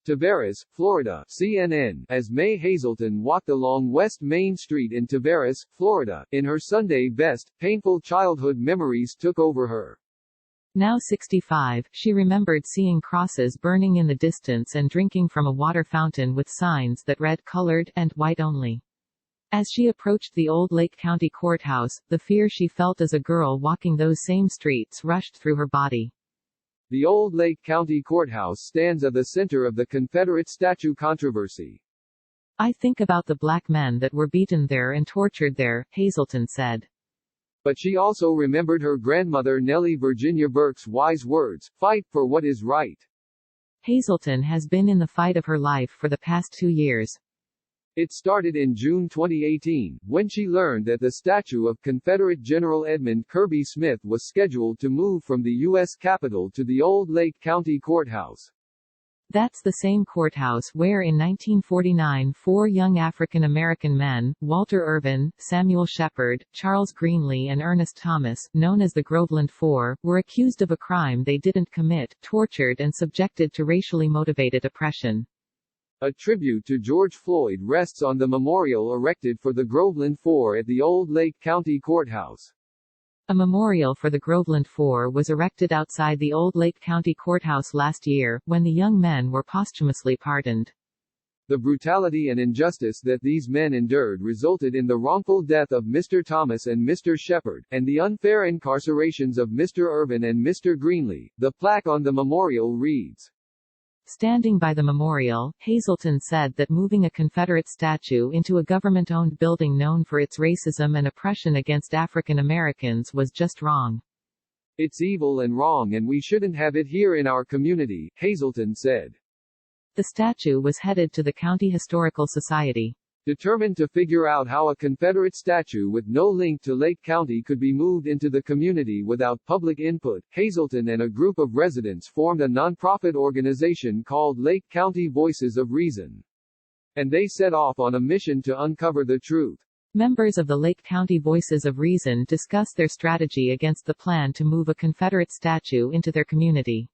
Tavares, Florida, CNN, as Mae Hazelton walked along West Main Street in Tavares, Florida, in her Sunday best, painful childhood memories took over her. Now 65, she remembered seeing crosses burning in the distance and drinking from a water fountain with signs that read "colored" and "white only." As she approached the old Lake County courthouse, the fear she felt as a girl walking those same streets rushed through her body. The old Lake County courthouse stands at the center of the Confederate statue controversy. "I think about the black men that were beaten there and tortured there," Hazelton said. But she also remembered her grandmother Nellie Virginia Burke's wise words, "Fight for what is right." Hazelton has been in the fight of her life for the past 2 years. It started in June 2018, when she learned that the statue of Confederate General Edmund Kirby Smith was scheduled to move from the U.S. Capitol to the old Lake County Courthouse. That's the same courthouse where in 1949 4 young African-American men, Walter Irvin, Samuel Shepard, Charles Greenlee and Ernest Thomas, known as the Groveland Four, were accused of a crime they didn't commit, tortured and subjected to racially motivated oppression. A tribute to George Floyd rests on the memorial erected for the Groveland Four at the old Lake County Courthouse. A memorial for the Groveland Four was erected outside the old Lake County Courthouse last year, when the young men were posthumously pardoned. The brutality and injustice that these men endured resulted in the wrongful death of Mr. Thomas and Mr. Shepard, and the unfair incarcerations of Mr. Irvin and Mr. Greenlee. The plaque on the memorial reads, Standing by the memorial, Hazelton said that moving a Confederate statue into a government-owned building known for its racism and oppression against African Americans was just wrong. It's evil and wrong and we shouldn't have it here in our community, Hazelton said. The statue was headed to the County Historical Society. Determined to figure out how a Confederate statue with no link to Lake County could be moved into the community without public input, Hazelton and a group of residents formed a nonprofit organization called Lake County Voices of Reason. And they set off on a mission to uncover the truth. Members of the Lake County Voices of Reason discussed their strategy against the plan to move a Confederate statue into their community.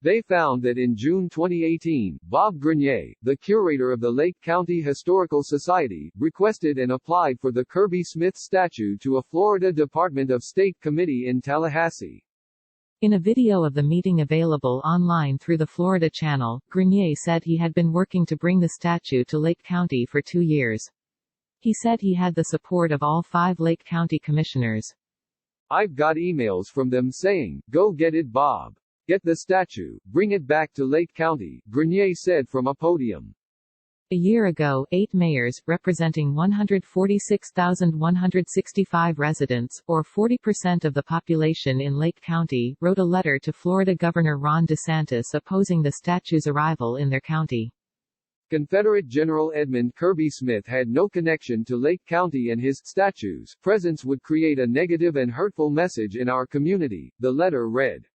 They found that in June 2018, Bob Grenier, the curator of the Lake County Historical Society, requested and applied for the Kirby Smith statue to a Florida Department of State committee in Tallahassee. In a video of the meeting available online through the Florida Channel, Grenier said he had been working to bring the statue to Lake County for 2 years. He said he had the support of all 5 Lake County commissioners. I've got emails from them saying, "Go get it, Bob. Get the statue, bring it back to Lake County," Grenier said from a podium. A year ago, 8 mayors, representing 146,165 residents, or 40% of the population in Lake County, wrote a letter to Florida Governor Ron DeSantis opposing the statue's arrival in their county. Confederate General Edmund Kirby Smith had no connection to Lake County and his statue's presence would create a negative and hurtful message in our community, the letter read.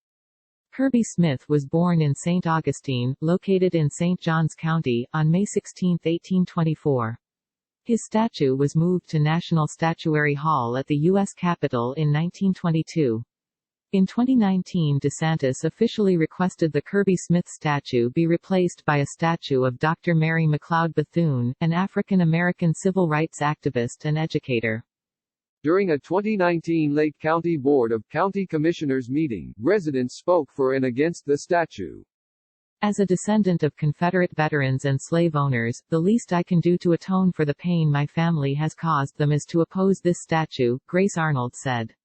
Kirby Smith was born in St. Augustine, located in St. Johns County, on May 16, 1824. His statue was moved to National Statuary Hall at the U.S. Capitol in 1922. In 2019, DeSantis officially requested the Kirby Smith statue be replaced by a statue of Dr. Mary McLeod Bethune, an African-American civil rights activist and educator. During a 2019 Lake County Board of County Commissioners meeting, residents spoke for and against the statue. As a descendant of Confederate veterans and slave owners, the least I can do to atone for the pain my family has caused them is to oppose this statue, Grace Arnold said.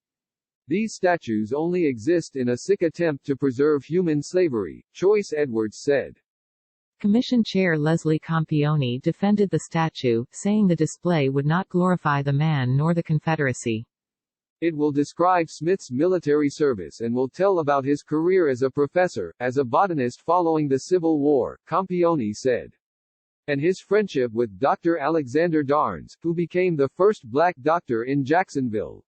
These statues only exist in a sick attempt to preserve human slavery, Choice Edwards said. Commission Chair Leslie Campione defended the statue, saying the display would not glorify the man nor the Confederacy. It will describe Smith's military service and will tell about his career as a professor, as a botanist following the Civil War, Campione said. And his friendship with Dr. Alexander Darnes, who became the first black doctor in Jacksonville.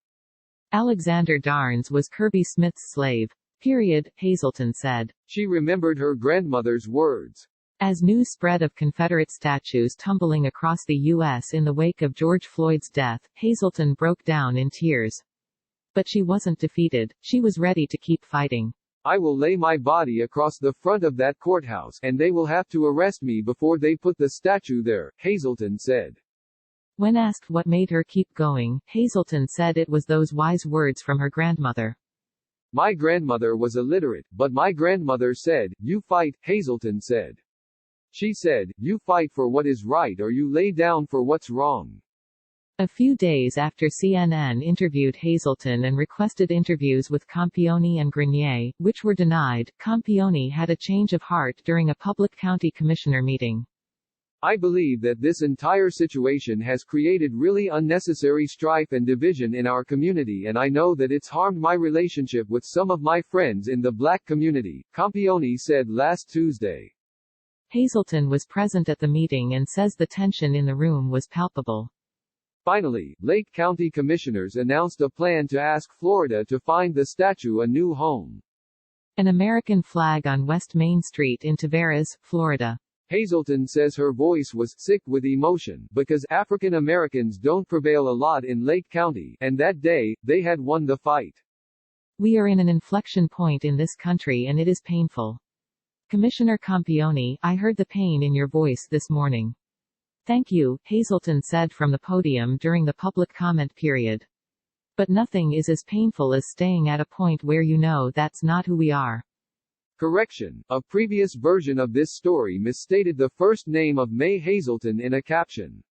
Alexander Darnes was Kirby Smith's slave. Hazelton said. She remembered her grandmother's words. As news spread of Confederate statues tumbling across the U.S. in the wake of George Floyd's death, Hazelton broke down in tears. But she wasn't defeated. She was ready to keep fighting. I will lay my body across the front of that courthouse, and they will have to arrest me before they put the statue there, Hazelton said. When asked what made her keep going, Hazelton said it was those wise words from her grandmother. My grandmother was illiterate, but my grandmother said, "You fight," Hazelton said. She said, "You fight for what is right or you lay down for what's wrong." A few days after CNN interviewed Hazelton and requested interviews with Campione and Grenier, which were denied, Campione had a change of heart during a public county commissioner meeting. I believe that this entire situation has created really unnecessary strife and division in our community, and I know that it's harmed my relationship with some of my friends in the black community, Campione said last Tuesday. Hazelton was present at the meeting and says the tension in the room was palpable. Finally, Lake County commissioners announced a plan to ask Florida to find the statue a new home. An American flag on West Main Street in Tavares, Florida. Hazelton says her voice was sick with emotion because African Americans don't prevail a lot in Lake County, and that day, they had won the fight. We are in an inflection point in this country and it is painful. Commissioner Campione, I heard the pain in your voice this morning. Thank you, Hazelton said from the podium during the public comment period. But nothing is as painful as staying at a point where you know that's not who we are. Correction, a previous version of this story misstated the first name of Mae Hazelton in a caption.